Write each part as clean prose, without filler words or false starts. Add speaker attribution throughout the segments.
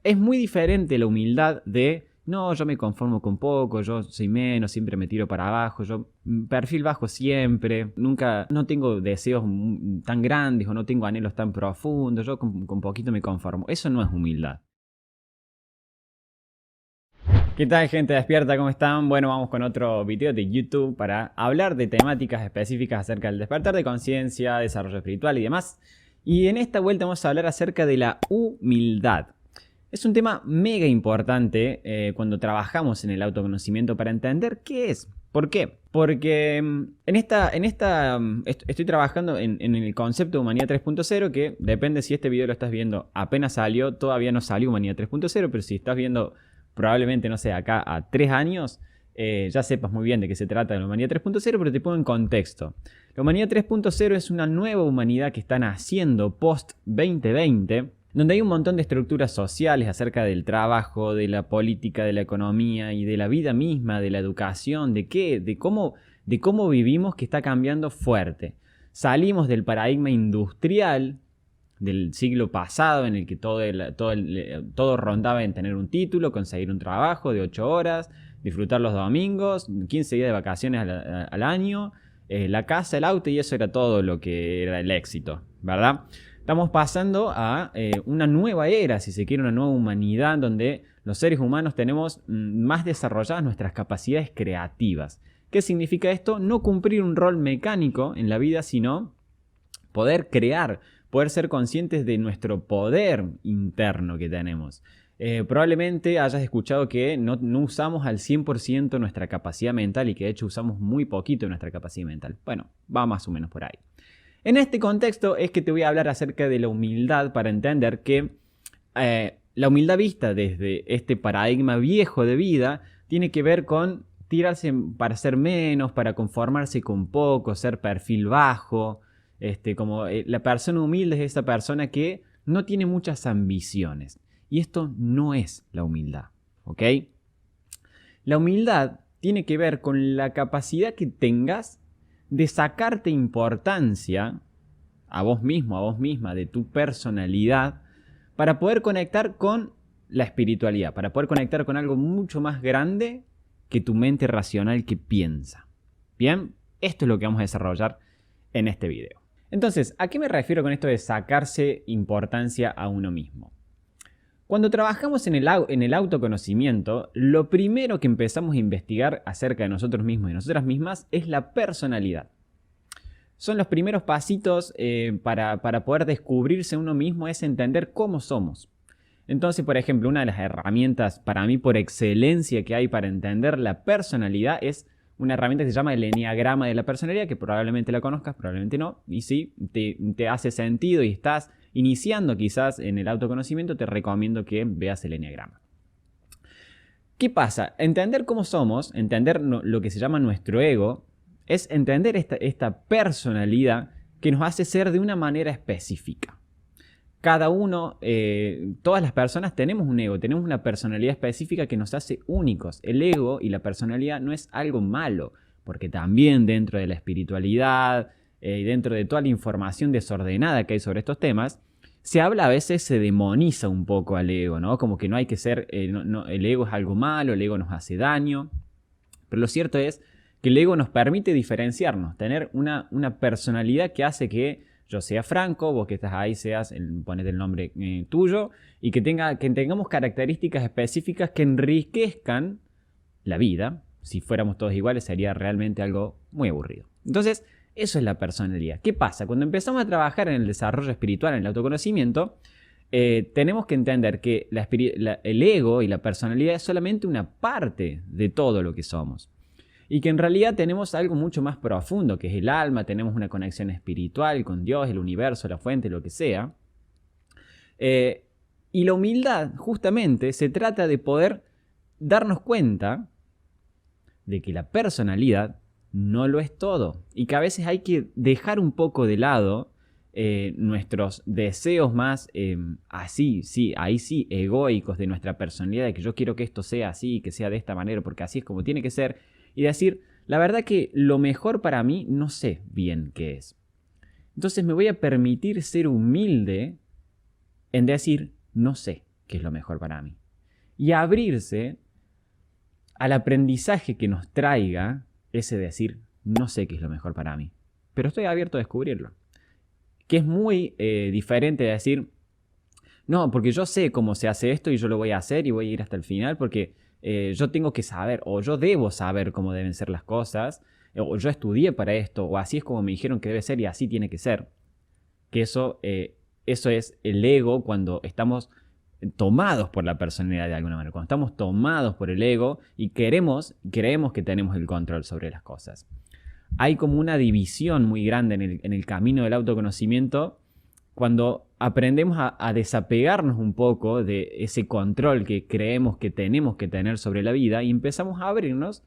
Speaker 1: Es muy diferente la humildad de, no, yo me conformo con poco, yo soy menos, siempre me tiro para abajo, yo perfil bajo siempre, nunca, no tengo deseos tan grandes o no tengo anhelos tan profundos, yo con poquito me conformo. Eso no es humildad. ¿Qué tal, gente despierta? ¿Cómo están? Bueno, vamos con otro video de YouTube para hablar de temáticas específicas acerca del despertar de conciencia, desarrollo espiritual y demás. Y en esta vuelta vamos a hablar acerca de la humildad. Es un tema mega importante cuando trabajamos en el autoconocimiento para entender qué es. ¿Por qué? Porque estoy trabajando en el concepto de Humanidad 3.0, que depende si este video lo estás viendo apenas salió, todavía no salió Humanidad 3.0, pero si estás viendo probablemente, no sé, acá a 3 años, ya sepas muy bien de qué se trata de la Humanidad 3.0, pero te pongo en contexto. La Humanidad 3.0 es una nueva humanidad que está naciendo post 2020, donde hay un montón de estructuras sociales acerca del trabajo, de la política, de la economía y de la vida misma, de la educación, de cómo vivimos, que está cambiando fuerte. Salimos del paradigma industrial del siglo pasado en el que todo rondaba en tener un título, conseguir un trabajo de 8 horas, disfrutar los domingos, 15 días de vacaciones al año, la casa, el auto, y eso era todo lo que era el éxito, ¿verdad? Estamos pasando a una nueva era, si se quiere, una nueva humanidad donde los seres humanos tenemos más desarrolladas nuestras capacidades creativas. ¿Qué significa esto? No cumplir un rol mecánico en la vida, sino poder crear, poder ser conscientes de nuestro poder interno que tenemos. Probablemente hayas escuchado que no usamos al 100% nuestra capacidad mental y que de hecho usamos muy poquito de nuestra capacidad mental. Bueno, va más o menos por ahí. En este contexto es que te voy a hablar acerca de la humildad para entender que la humildad vista desde este paradigma viejo de vida tiene que ver con tirarse para ser menos, para conformarse con poco, ser perfil bajo. La persona humilde es esa persona que no tiene muchas ambiciones. Y esto no es la humildad, ¿ok? La humildad tiene que ver con la capacidad que tengas de sacarte importancia a vos mismo, a vos misma, de tu personalidad, para poder conectar con la espiritualidad, para poder conectar con algo mucho más grande que tu mente racional que piensa. Bien, esto es lo que vamos a desarrollar en este video. Entonces, ¿a qué me refiero con esto de sacarse importancia a uno mismo? Cuando trabajamos en el autoconocimiento, lo primero que empezamos a investigar acerca de nosotros mismos y nosotras mismas es la personalidad. Son los primeros pasitos para poder descubrirse uno mismo, es entender cómo somos. Entonces, por ejemplo, una de las herramientas para mí por excelencia que hay para entender la personalidad es una herramienta que se llama el Eneagrama de la personalidad, que probablemente la conozcas, probablemente no. Y si te hace sentido y estás iniciando quizás en el autoconocimiento, te recomiendo que veas el Eneagrama. ¿Qué pasa? Entender cómo somos, entender lo que se llama nuestro ego, es entender esta personalidad que nos hace ser de una manera específica. Cada uno, todas las personas tenemos un ego, tenemos una personalidad específica que nos hace únicos. El ego y la personalidad no es algo malo, porque también dentro de la espiritualidad y dentro de toda la información desordenada que hay sobre estos temas, se habla a veces, se demoniza un poco al ego, ¿no? Como que no hay que ser, el ego es algo malo, el ego nos hace daño. Pero lo cierto es que el ego nos permite diferenciarnos, tener una personalidad que hace que yo sea Franco, vos que estás ahí ponete el nombre tuyo, y que tengamos características específicas que enriquezcan la vida. Si fuéramos todos iguales sería realmente algo muy aburrido. Entonces, eso es la personalidad. ¿Qué pasa? Cuando empezamos a trabajar en el desarrollo espiritual, en el autoconocimiento, tenemos que entender que el ego y la personalidad es solamente una parte de todo lo que somos. Y que en realidad tenemos algo mucho más profundo, que es el alma, tenemos una conexión espiritual con Dios, el universo, la fuente, lo que sea. Y la humildad, justamente, se trata de poder darnos cuenta de que la personalidad no lo es todo. Y que a veces hay que dejar un poco de lado nuestros deseos más ahí sí, egoicos de nuestra personalidad, de que yo quiero que esto sea así, que sea de esta manera, porque así es como tiene que ser. Y decir, la verdad que lo mejor para mí no sé bien qué es. Entonces me voy a permitir ser humilde en decir, no sé qué es lo mejor para mí. Y abrirse al aprendizaje que nos traiga ese decir, no sé qué es lo mejor para mí, pero estoy abierto a descubrirlo. Que es muy diferente de decir, no, porque yo sé cómo se hace esto y yo lo voy a hacer y voy a ir hasta el final porque yo tengo que saber o yo debo saber cómo deben ser las cosas o yo estudié para esto o así es como me dijeron que debe ser y así tiene que ser. Que eso es el ego cuando estamos tomados por la personalidad de alguna manera, cuando estamos tomados por el ego y creemos que tenemos el control sobre las cosas. Hay como una división muy grande en el camino del autoconocimiento cuando aprendemos a desapegarnos un poco de ese control que creemos que tenemos que tener sobre la vida y empezamos a abrirnos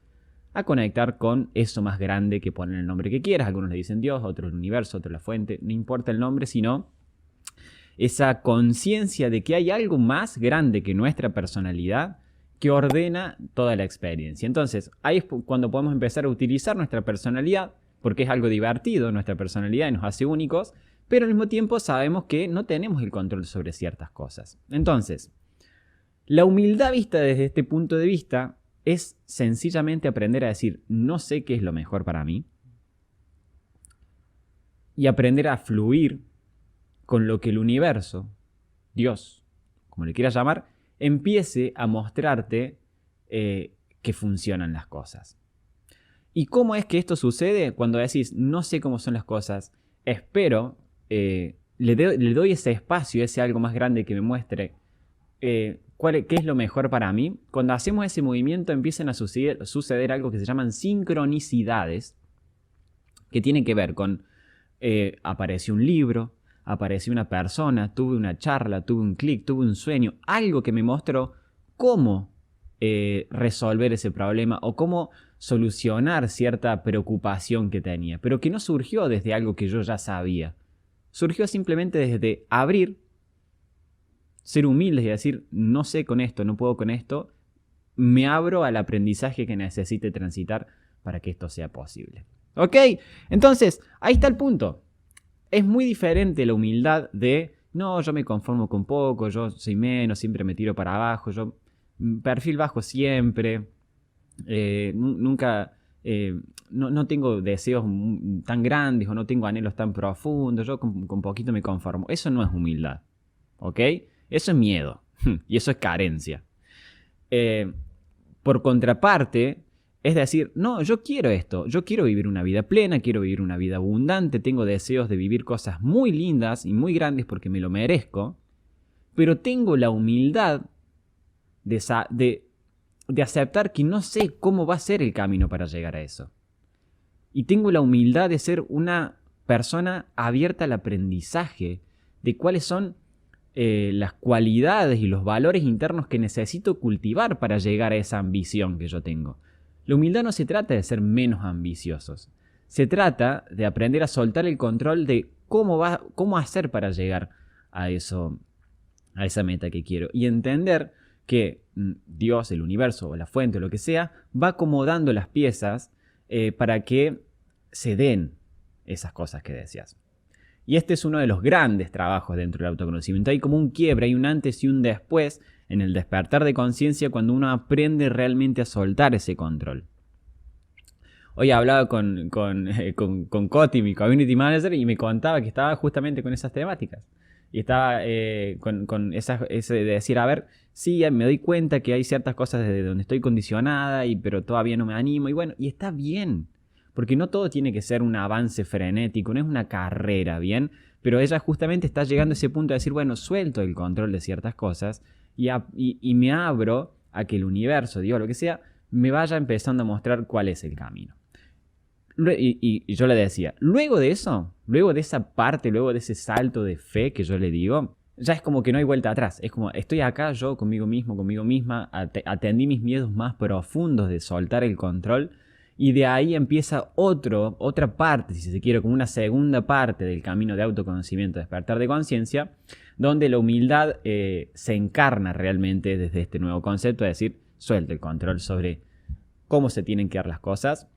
Speaker 1: a conectar con eso más grande que ponen el nombre que quieras. Algunos le dicen Dios, otros el universo, otros la fuente, no importa el nombre, sino esa conciencia de que hay algo más grande que nuestra personalidad que ordena toda la experiencia. Entonces, ahí es cuando podemos empezar a utilizar nuestra personalidad, porque es algo divertido, nuestra personalidad y nos hace únicos, pero al mismo tiempo sabemos que no tenemos el control sobre ciertas cosas. Entonces, la humildad vista desde este punto de vista es sencillamente aprender a decir, no sé qué es lo mejor para mí, y aprender a fluir con lo que el universo, Dios, como le quieras llamar, empiece a mostrarte que funcionan las cosas. ¿Y cómo es que esto sucede? Cuando decís, no sé cómo son las cosas, espero, le doy ese espacio, ese algo más grande que me muestre qué es lo mejor para mí. Cuando hacemos ese movimiento empiezan a suceder algo que se llaman sincronicidades, que tienen que ver con, apareció un libro, apareció una persona, tuve una charla, tuve un clic, tuve un sueño, algo que me mostró cómo resolver ese problema o cómo solucionar cierta preocupación que tenía, pero que no surgió desde algo que yo ya sabía. Surgió simplemente desde abrir, ser humildes y decir, no sé con esto, no puedo con esto, me abro al aprendizaje que necesite transitar para que esto sea posible. ¿Ok? Entonces, ahí está el punto. Es muy diferente la humildad de, no, yo me conformo con poco, yo soy menos, siempre me tiro para abajo, yo perfil bajo siempre, nunca, no tengo deseos tan grandes o no tengo anhelos tan profundos, yo con poquito me conformo. Eso no es humildad, ¿ok? Eso es miedo y eso es carencia. Por contraparte, es decir, no, yo quiero esto, yo quiero vivir una vida plena, quiero vivir una vida abundante, tengo deseos de vivir cosas muy lindas y muy grandes porque me lo merezco, pero tengo la humildad de aceptar que no sé cómo va a ser el camino para llegar a eso. Y tengo la humildad de ser una persona abierta al aprendizaje de cuáles son las cualidades y los valores internos que necesito cultivar para llegar a esa ambición que yo tengo. La humildad no se trata de ser menos ambiciosos. Se trata de aprender a soltar el control de cómo hacer para llegar a eso, a esa meta que quiero. Y entender que Dios, el universo o la fuente o lo que sea, va acomodando las piezas para que se den esas cosas que deseas. Y este es uno de los grandes trabajos dentro del autoconocimiento. Hay como un quiebre, hay un antes y un después en el despertar de conciencia cuando uno aprende realmente a soltar ese control. Hoy hablaba con Coti, mi community manager, y me contaba que estaba justamente con esas temáticas. Y estaba con ese de decir, a ver, sí, me doy cuenta que hay ciertas cosas desde donde estoy condicionada, pero todavía no me animo. Y bueno, y está bien. Porque no todo tiene que ser un avance frenético, no es una carrera, ¿bien? Pero ella justamente está llegando a ese punto de decir, bueno, suelto el control de ciertas cosas y me abro a que el universo, Dios, lo que sea, me vaya empezando a mostrar cuál es el camino. Y yo le decía, luego de eso, luego de esa parte, luego de ese salto de fe que yo le digo, ya es como que no hay vuelta atrás. Es como, estoy acá yo conmigo mismo, conmigo misma, atendí mis miedos más profundos de soltar el control. Y de ahí empieza otra parte, si se quiere, como una segunda parte del camino de autoconocimiento, despertar de conciencia, donde la humildad se encarna realmente desde este nuevo concepto, es decir, suelta el control sobre cómo se tienen que dar las cosas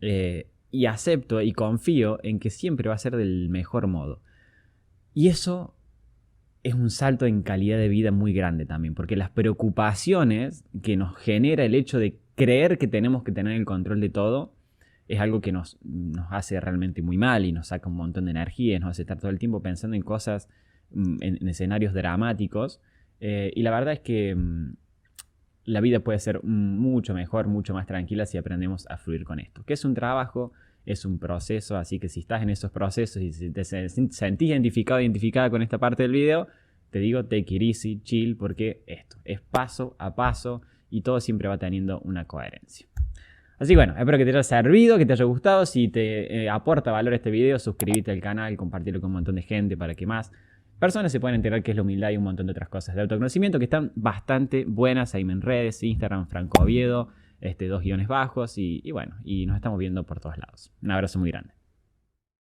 Speaker 1: y acepto y confío en que siempre va a ser del mejor modo. Y eso es un salto en calidad de vida muy grande también, porque las preocupaciones que nos genera el hecho de creer que tenemos que tener el control de todo es algo que nos hace realmente muy mal y nos saca un montón de energía, nos hace estar todo el tiempo pensando en cosas, en escenarios dramáticos. Y la verdad es que la vida puede ser mucho mejor, mucho más tranquila si aprendemos a fluir con esto. Que es un trabajo, es un proceso, así que si estás en esos procesos y si te sentís identificado, identificada con esta parte del video, te digo take it easy, chill, porque esto es paso a paso y todo siempre va teniendo una coherencia. Así que bueno, espero que te haya servido, que te haya gustado. Si te aporta valor este video, suscríbete al canal, compartirlo con un montón de gente para que más personas se puedan enterar qué es la humildad y un montón de otras cosas de autoconocimiento que están bastante buenas ahí en redes, Instagram, Franco Oviedo, 2 guiones bajos y bueno, y nos estamos viendo por todos lados. Un abrazo muy grande.